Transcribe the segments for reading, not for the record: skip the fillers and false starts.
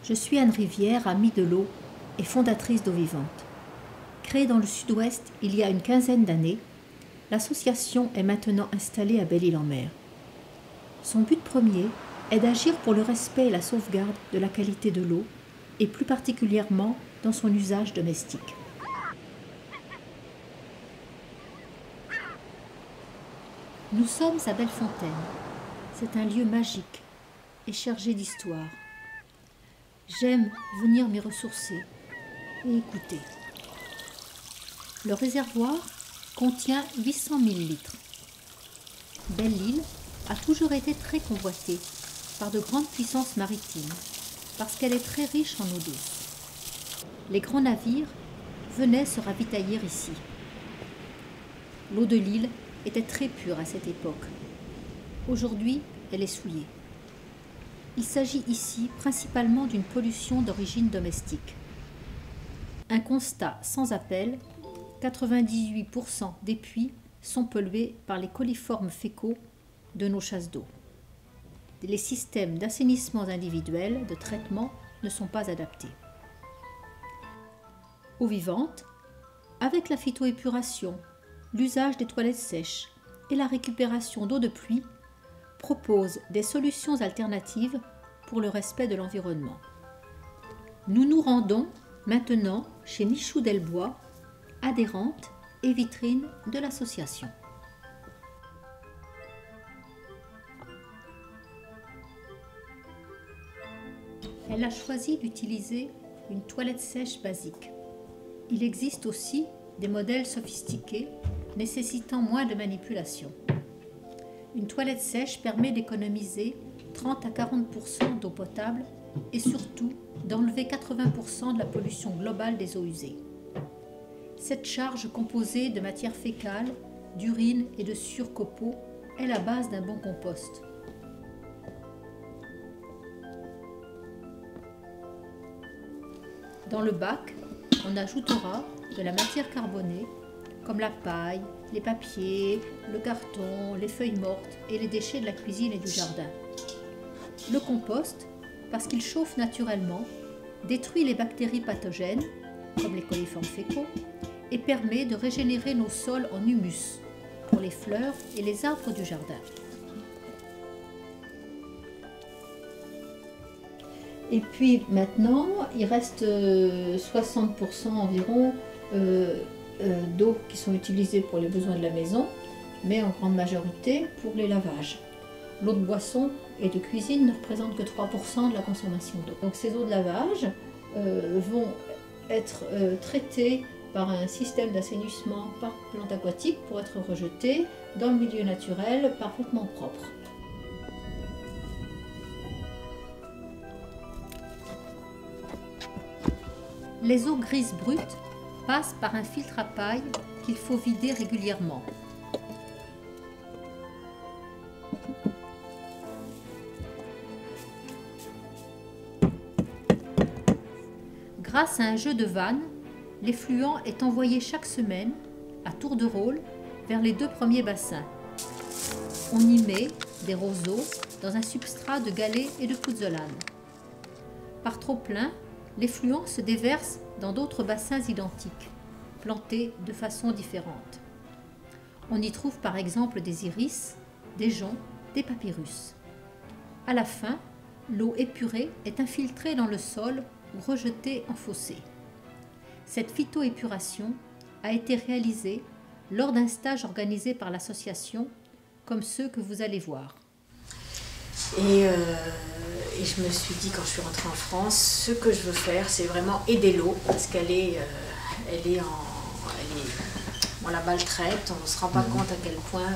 Je suis Anne Rivière, amie de l'eau et fondatrice d'Eau Vivante. Créée dans le sud-ouest il y a une quinzaine d'années, l'association est maintenant installée à Belle-Île-en-Mer. Son but premier est d'agir pour le respect et la sauvegarde de la qualité de l'eau et plus particulièrement dans son usage domestique. Nous sommes à Bellefontaine. C'est un lieu magique et chargé d'histoire. J'aime venir m'y ressourcer et écouter. Le réservoir contient 800 000 litres. Belle-Île a toujours été très convoitée par de grandes puissances maritimes parce qu'elle est très riche en eau douce. Les grands navires venaient se ravitailler ici. L'eau de l'île était très pure à cette époque. Aujourd'hui, elle est souillée. Il s'agit ici principalement d'une pollution d'origine domestique. Un constat sans appel, 98% des puits sont pollués par les coliformes fécaux de nos chasses d'eau. Les systèmes d'assainissement individuels de traitement ne sont pas adaptés. Eau vivante, avec la phytoépuration, l'usage des toilettes sèches et la récupération d'eau de pluie, propose des solutions alternatives pour le respect de l'environnement. Nous nous rendons maintenant chez Michou Delbois, adhérente et vitrine de l'association. Elle a choisi d'utiliser une toilette sèche basique. Il existe aussi des modèles sophistiqués nécessitant moins de manipulation. Une toilette sèche permet d'économiser 30 à 40% d'eau potable et surtout d'enlever 80% de la pollution globale des eaux usées. Cette charge composée de matière fécale, d'urine et de sueur copeaux est la base d'un bon compost. Dans le bac, on ajoutera de la matière carbonée comme la paille, les papiers, le carton, les feuilles mortes et les déchets de la cuisine et du jardin. Le compost, parce qu'il chauffe naturellement, détruit les bactéries pathogènes, comme les coliformes fécaux, et permet de régénérer nos sols en humus pour les fleurs et les arbres du jardin. Et puis maintenant, il reste 60% environ d'eau qui sont utilisées pour les besoins de la maison, mais en grande majorité pour les lavages. L'eau de boisson et de cuisine ne représente que 3% de la consommation d'eau. Donc ces eaux de lavage vont être traitées par un système d'assainissement par plante aquatique pour être rejetées dans le milieu naturel parfaitement propre. Les eaux grises brutes passent par un filtre à paille qu'il faut vider régulièrement. Grâce à un jeu de vannes, l'effluent est envoyé chaque semaine, à tour de rôle, vers les 2 premiers bassins. On y met des roseaux dans un substrat de galets et de pouzzolane. Par trop plein, l'effluent se déverse dans d'autres bassins identiques, plantés de façon différente. On y trouve par exemple des iris, des joncs, des papyrus. À la fin, l'eau épurée est infiltrée dans le sol ou rejetée en fossé. Cette phytoépuration a été réalisée lors d'un stage organisé par l'association, comme ceux que vous allez voir. Et je me suis dit, quand je suis rentrée en France, ce que je veux faire, c'est vraiment aider l'eau, parce qu'elle est on la maltraite, on ne se rend pas compte à quel point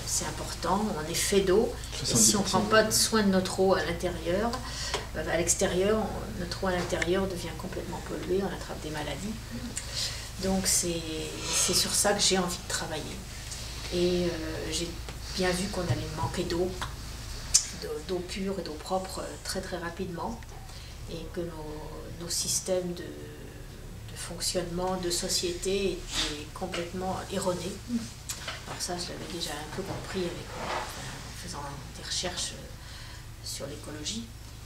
c'est important, on est fait d'eau, et si on ne prend pas soin de notre eau à l'intérieur, à l'extérieur, notre eau à l'intérieur devient complètement polluée, on attrape des maladies. Donc c'est sur ça que j'ai envie de travailler. Et j'ai bien vu qu'on allait manquer d'eau pure et d'eau propre très très rapidement, et que nos systèmes de fonctionnement de société étaient complètement erronés. Alors ça, je l'avais déjà un peu compris en faisant des recherches sur l'écologie.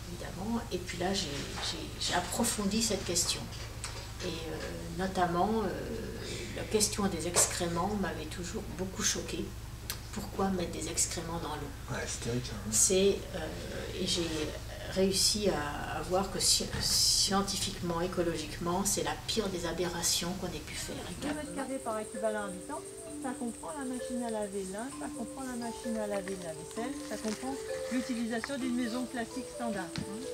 évidemment. Et puis là, j'ai approfondi cette question. Et notamment, la question des excréments m'avait toujours beaucoup choquée. Pourquoi mettre des excréments dans l'eau? Ouais, c'est terrible ça. Et j'ai réussi à voir que scientifiquement, écologiquement, c'est la pire des aberrations qu'on ait pu faire. 2 mètres carrés par équivalent habitant, ça comprend la machine à laver le linge, ça comprend la machine à laver la vaisselle, ça comprend l'utilisation d'une maison classique standard,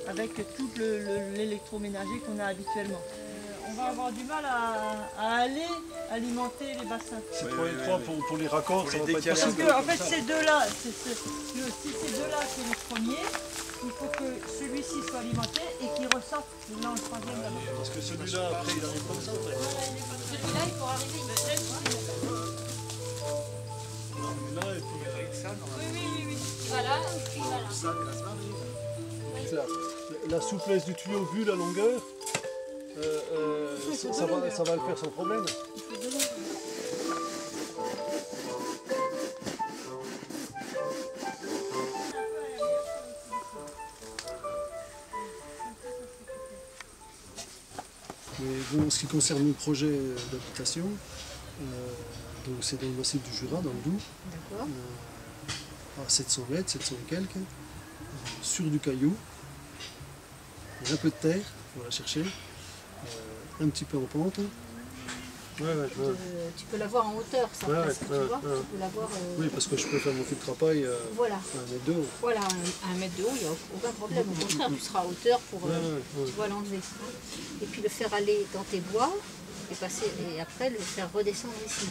avec tout l'électroménager qu'on a habituellement. On va avoir du mal à aller alimenter les bassins. C'est trop étroit pour les raccords, ça va pas être possible. Parce que, en fait, ces deux-là, si ces deux-là c'est les premiers, il faut que celui-ci soit alimenté et qu'il ressorte dans le troisième là-bas. Parce que celui-là, après, il arrive comme ça. Celui-là, il faut arriver Là, il faut mettre ça dans Oui. Voilà, et puis voilà. la souplesse du tuyau, vu la longueur, ça va le faire sans problème. Mais bon, en ce qui concerne le projet d'habitation, donc c'est dans le massif du Jura, dans le Doubs, à 700 mètres, 700 et quelques, sur du caillou, un peu de terre, on va la chercher, un petit peu en pente. Tu peux l'avoir en hauteur, ça, presque, tu vois. Tu peux l'avoir, Oui, parce que je peux faire mon fil de travail voilà. à 1 mètre de haut. Voilà, à 1 mètre de haut, il n'y a aucun problème. Au contraire, tu seras à hauteur pour tu vois, l'enlever. Et puis le faire aller dans tes bois et après le faire redescendre ici.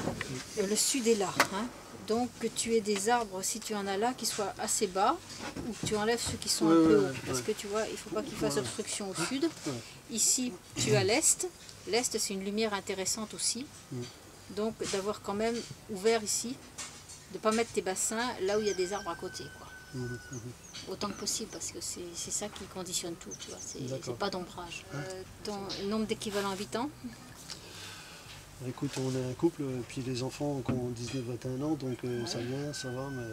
Le sud est là. Hein. Donc que tu aies des arbres, si tu en as là, qui soient assez bas, ou que tu enlèves ceux qui sont un peu hauts. Parce que tu vois, il ne faut pas qu'ils fassent obstruction au sud. Ici, tu as l'est. L'est, c'est une lumière intéressante aussi. Donc d'avoir quand même ouvert ici, de ne pas mettre tes bassins là où il y a des arbres à côté. Quoi. Autant que possible, parce que c'est ça qui conditionne tout, tu vois. C'est pas d'ombrage. Ton nombre d'équivalents habitants? Écoute, on est un couple, puis les enfants qui ont 19-21 ans, donc ça vient, ça va, mais...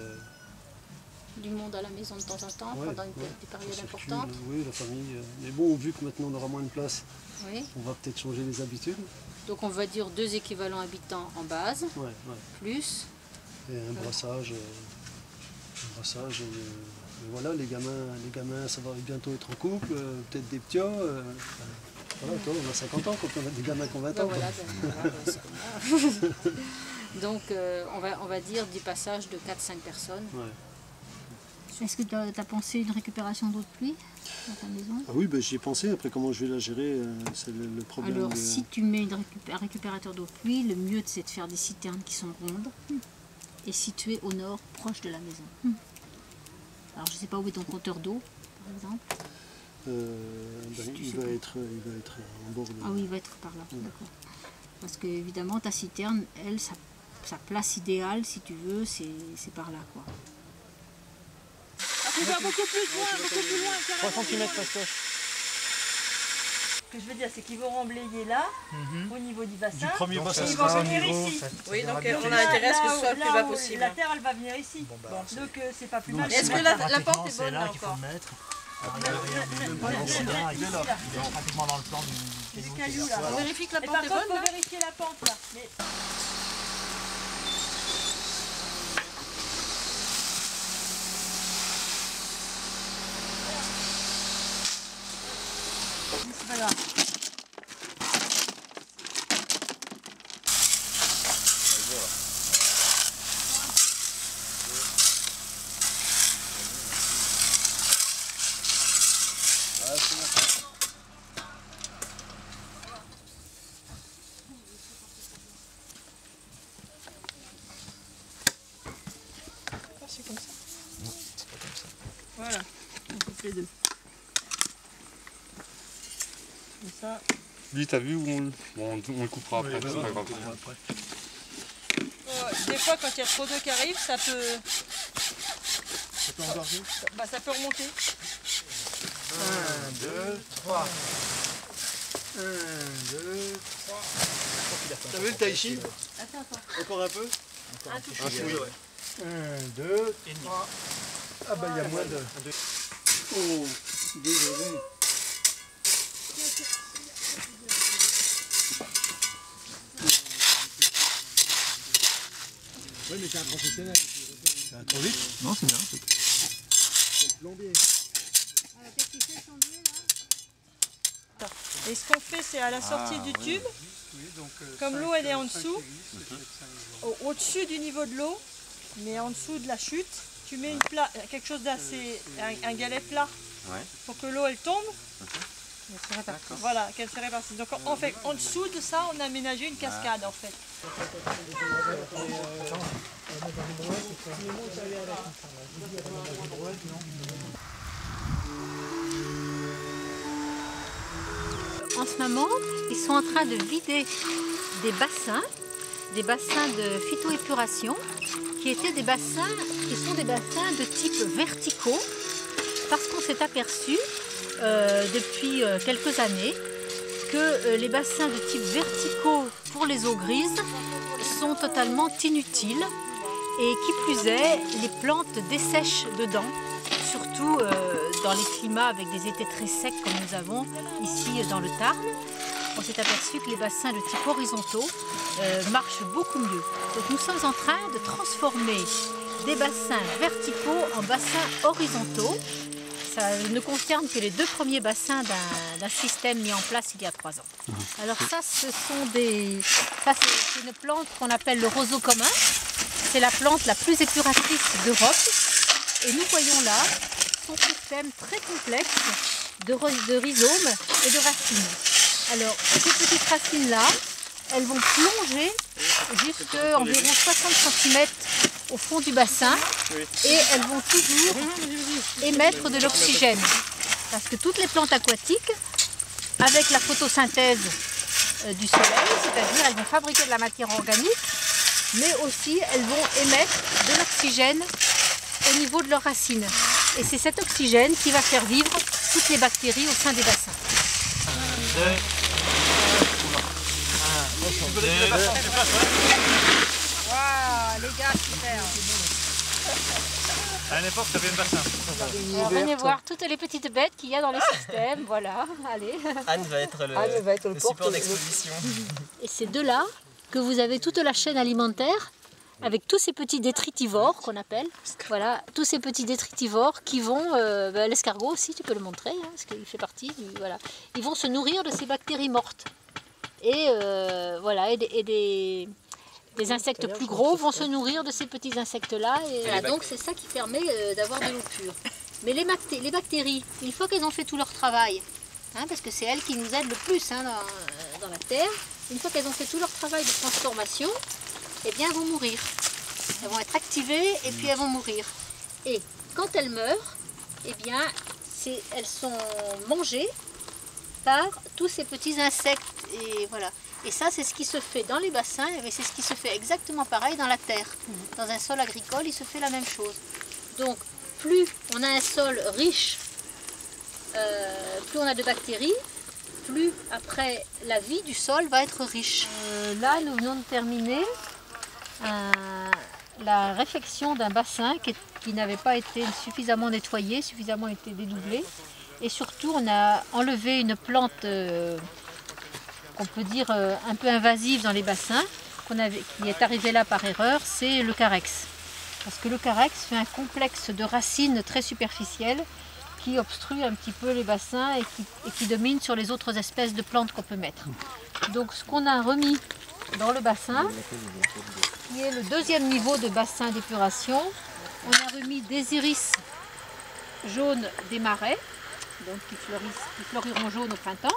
Du monde à la maison de temps en temps, pendant des périodes importantes. Oui, la famille. Mais bon, vu que maintenant on aura moins de place, oui. On va peut-être changer les habitudes. Donc on va dire 2 équivalents habitants en base, plus... Et un brassage. Et voilà, les gamins, ça va bientôt être en couple, peut-être des petits. Voilà, toi, on a 50 ans quand on a des gamins qui ont 20 ans. Voilà, donc on va dire du passage de 4-5 personnes. Est-ce que tu as pensé une récupération d'eau de pluie dans ta maison? Ah oui, j'y ai pensé. Après, comment je vais la gérer, c'est le problème. Alors, si tu mets un récupérateur d'eau de pluie, le mieux c'est de faire des citernes qui sont rondes et situées au nord, proche de la maison. Alors, je ne sais pas où est ton compteur d'eau, par exemple. Il va être en bord de... Ah oui, il va être par là, d'accord. Parce que, évidemment, ta citerne, elle, sa place idéale, si tu veux, c'est par là, quoi. Tu vas beaucoup plus loin, 3 cm pasteur. Ce que je veux dire, c'est qu'ils vont emblayer là, au niveau du bassin. Du premier bassin, ils vont venir ici. Oui, donc on a intérêt à ce que ce soit le plus bas possible. La terre, elle va venir ici. Donc c'est pas plus mal. Est-ce que la porte est bonne là encore? Il est pratiquement dans le plan du caillou là. On vérifie que la Et porte par est contre, bonne il là? faut vérifier la pente là. Mais... C'est pas grave. C'est comme ça. Non, c'est pas comme ça. Voilà, on coupe les deux. Comme ça. Lui, t'as vu où on le coupera après, c'est pas grave. Des fois, quand il y a trop d'eau qui arrive, ça peut... Ça peut engorger. ça peut remonter. 1, 2, 3. 1, 2, 3. T'as vu le tai chi? Attends. Encore un peu? Un tout Un petit. peu, ouais. 1, 2, 3. Ah il y a moins de... Oh, Tu devrais. Oui, mais c'est un professionnel. Ça va trop vite? Non, c'est bien. C'est le plombier. Et ce qu'on fait, c'est à la sortie du tube, comme l'eau elle est en dessous, au-dessus du niveau de l'eau, mais en dessous de la chute, tu mets quelque chose d'assez, un galet plat, pour que l'eau elle tombe. Voilà, qu'elle se répartisse. Donc en fait, en dessous de ça, on a aménagé une cascade en fait. En ce moment, ils sont en train de vider des bassins de phytoépuration, qui étaient des bassins, qui sont des bassins de type verticaux, parce qu'on s'est aperçu depuis quelques années que les bassins de type verticaux pour les eaux grises sont totalement inutiles et qui plus est, les plantes dessèchent dedans, surtout dans les climats avec des étés très secs comme nous avons ici dans le Tarn. On s'est aperçu que les bassins de type horizontaux marchent beaucoup mieux. Donc nous sommes en train de transformer des bassins verticaux en bassins horizontaux. Ça ne concerne que les 2 premiers bassins d'un système mis en place il y a 3 ans. Alors ça, c'est une plante qu'on appelle le roseau commun. C'est la plante la plus épuratrice d'Europe. Et nous voyons là son système très complexe de rhizomes et de racines. Alors ces petites racines-là, elles vont plonger jusqu'à environ 60 cm au fond du bassin et elles vont toujours émettre de l'oxygène. Parce que toutes les plantes aquatiques, avec la photosynthèse du soleil, c'est-à-dire elles vont fabriquer de la matière organique, mais aussi elles vont émettre de l'oxygène au niveau de leurs racines. Et c'est cet oxygène qui va faire vivre toutes les bactéries au sein des bassins. Waouh, les gars, super. À l'époque, ça fait un bassin. Alors, venez voir toutes les petites bêtes qu'il y a dans le système. Voilà, allez. Anne va être le support d'exposition. Et c'est de là que vous avez toute la chaîne alimentaire avec tous ces petits détritivores qu'on appelle. Voilà, tous ces petits détritivores qui vont, l'escargot aussi, tu peux le montrer, hein, parce qu'il fait partie du, voilà. Ils vont se nourrir de ces bactéries mortes. Et voilà, des insectes plus gros vont se nourrir de ces petits insectes-là. Et voilà, donc c'est ça qui permet d'avoir de l'eau pure. Mais les bactéries, une fois qu'elles ont fait tout leur travail, hein, parce que c'est elles qui nous aident le plus hein, dans la terre, une fois qu'elles ont fait tout leur travail de transformation, eh bien elles vont mourir. Elles vont être activées et puis elles vont mourir. Et quand elles meurent, eh bien elles sont mangées par tous ces petits insectes. Et voilà. Et ça, c'est ce qui se fait dans les bassins, mais c'est ce qui se fait exactement pareil dans la terre. Dans un sol agricole, il se fait la même chose. Donc, plus on a un sol riche, plus on a de bactéries, plus après la vie du sol va être riche. Là, nous venons de terminer la réfection d'un bassin qui n'avait pas été suffisamment nettoyé, suffisamment été dédoublé. Et surtout, on a enlevé une plante qu'on peut dire un peu invasive dans les bassins, qui est arrivée là par erreur, c'est le carex. Parce que le carex fait un complexe de racines très superficielles qui obstrue un petit peu les bassins et qui domine sur les autres espèces de plantes qu'on peut mettre. Donc ce qu'on a remis dans le bassin, qui est le 2e niveau de bassin d'épuration, on a remis des iris jaunes des marais, donc qui fleuriront jaunes au printemps,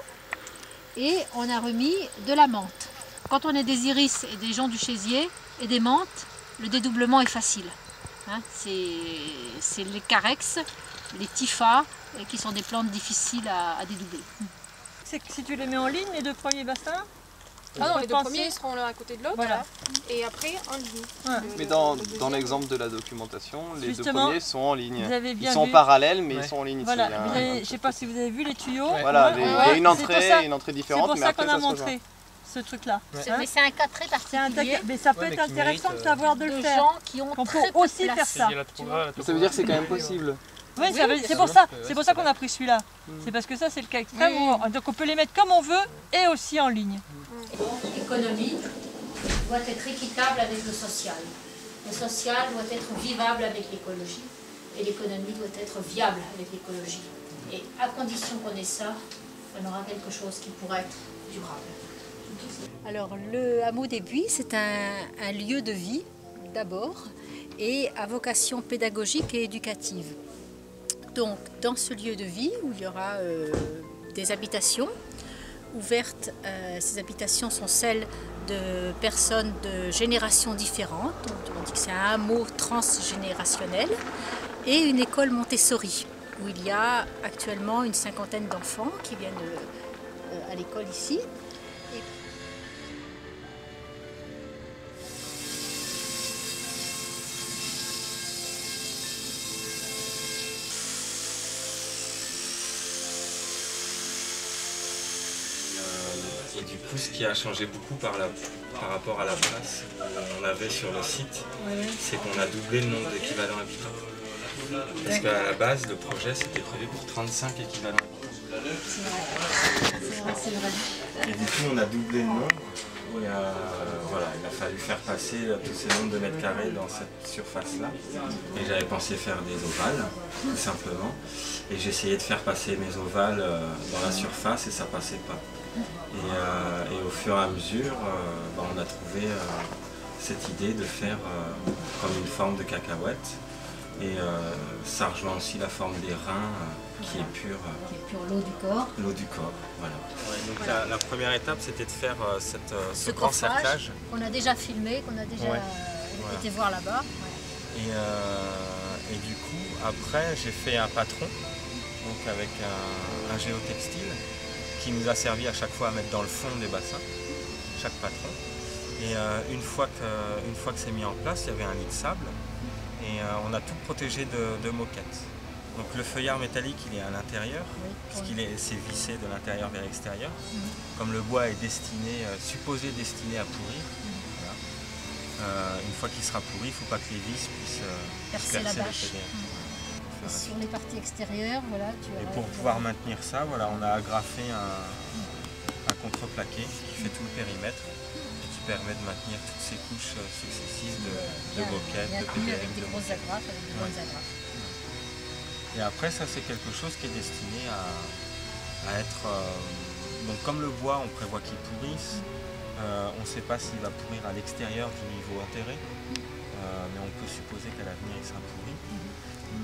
et on a remis de la menthe. Quand on a des iris et des joncs du chésier et des menthes, le dédoublement est facile. Hein, c'est les carex, les typhas, qui sont des plantes difficiles à dédoubler. C'est que si tu les mets en ligne, les 2 premiers bassins, Ah non, les 2 premiers ils seront l'un à côté de l'autre, voilà. Et après en ligne. Ouais. Mais dans l'exemple de la documentation, les Justement, 2 premiers sont en ligne. Vous avez bien Ils sont vu. parallèles, mais ils sont en ligne. Voilà, ici, hein. je ne sais pas si vous avez vu les tuyaux. Voilà, il y a une C'est pour ça- entrée C'est différente, pour mais ça après qu'on a ça se rejoint. montré ce truc-là. Mais c'est un cas très particulier. Mais ça peut être intéressant de savoir de le de faire. gens qui ont On peut très peu de aussi place. faire ça. Ça veut dire que c'est quand même possible. Oui, c'est pour ça qu'on a pris celui-là. C'est parce que ça, c'est le cas extrême. Donc on peut les mettre comme on veut et aussi en ligne. L'économie doit être équitable avec le social. Le social doit être vivable avec l'écologie. Et l'économie doit être viable avec l'écologie. Et à condition qu'on ait ça, on aura quelque chose qui pourra être durable. Alors, le hameau des Buis, c'est un lieu de vie, d'abord, et à vocation pédagogique et éducative. Donc, dans ce lieu de vie, où il y aura des habitations ouvertes, ces habitations sont celles de personnes de générations différentes, on dit que c'est un hameau transgénérationnel, et une école Montessori, où il y a actuellement une 50aine d'enfants qui viennent à l'école ici. Et du coup, ce qui a changé beaucoup par rapport à la place qu'on avait sur le site, c'est qu'on a doublé le nombre d'équivalents habitants. Parce qu'à la base, le projet, c'était prévu pour 35 équivalents habitants. C'est vrai. Et du coup, on a doublé le nombre. Et voilà, il a fallu faire passer tous ces nombres de mètres carrés dans cette surface-là. Et j'avais pensé faire des ovales, tout simplement. Et j'essayais de faire passer mes ovales dans la surface et ça passait pas. Et au fur et à mesure, on a trouvé cette idée de faire comme une forme de cacahuète. Et ça rejoint aussi la forme des reins qui est pure. Qui est pure l'eau du corps. L'eau du corps, voilà. Ouais, donc la première étape, c'était de faire ce grand cerclage. Qu'on a déjà filmé, qu'on a déjà été voir là-bas. Et du coup, après, j'ai fait un patron, donc avec un géotextile, qui nous a servi à chaque fois à mettre dans le fond des bassins, chaque patron. Et une fois que c'est mis en place, il y avait un lit de sable et on a tout protégé de moquettes. Donc le feuillard métallique, il est à l'intérieur, parce qu'il c'est vissé de l'intérieur vers l'extérieur. Comme le bois est supposé destiné à pourrir, voilà. Une fois qu'il sera pourri, il ne faut pas que les vis puissent percer la bâche. Et sur les parties extérieures, voilà, et pour pouvoir maintenir ça, voilà, on a agrafé un contreplaqué qui fait tout le périmètre et qui permet de maintenir toutes ces couches successives de moquettes, de PPM, avec des grosses agrafes, avec des bonnes agrafes. Et après, ça c'est quelque chose qui est destiné à être... donc comme le bois, on prévoit qu'il pourrisse, on ne sait pas s'il va pourrir à l'extérieur du niveau enterré, mais on peut supposer qu'à l'avenir il sera pourri.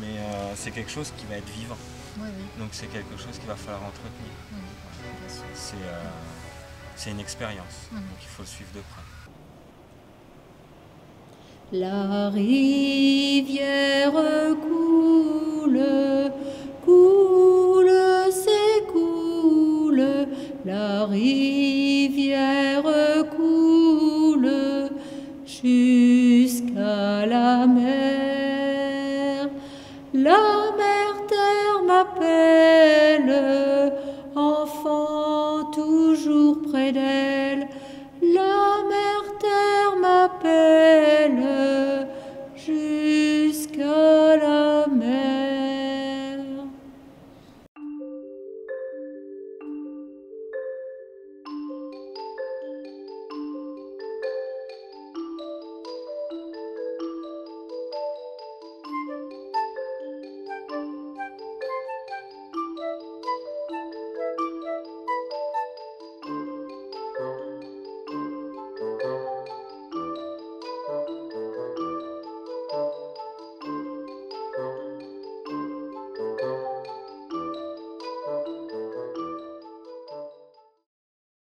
Mais c'est quelque chose qui va être vivant. Donc c'est quelque chose qu'il va falloir entretenir. C'est une expérience, donc il faut le suivre de près. La rivière coule.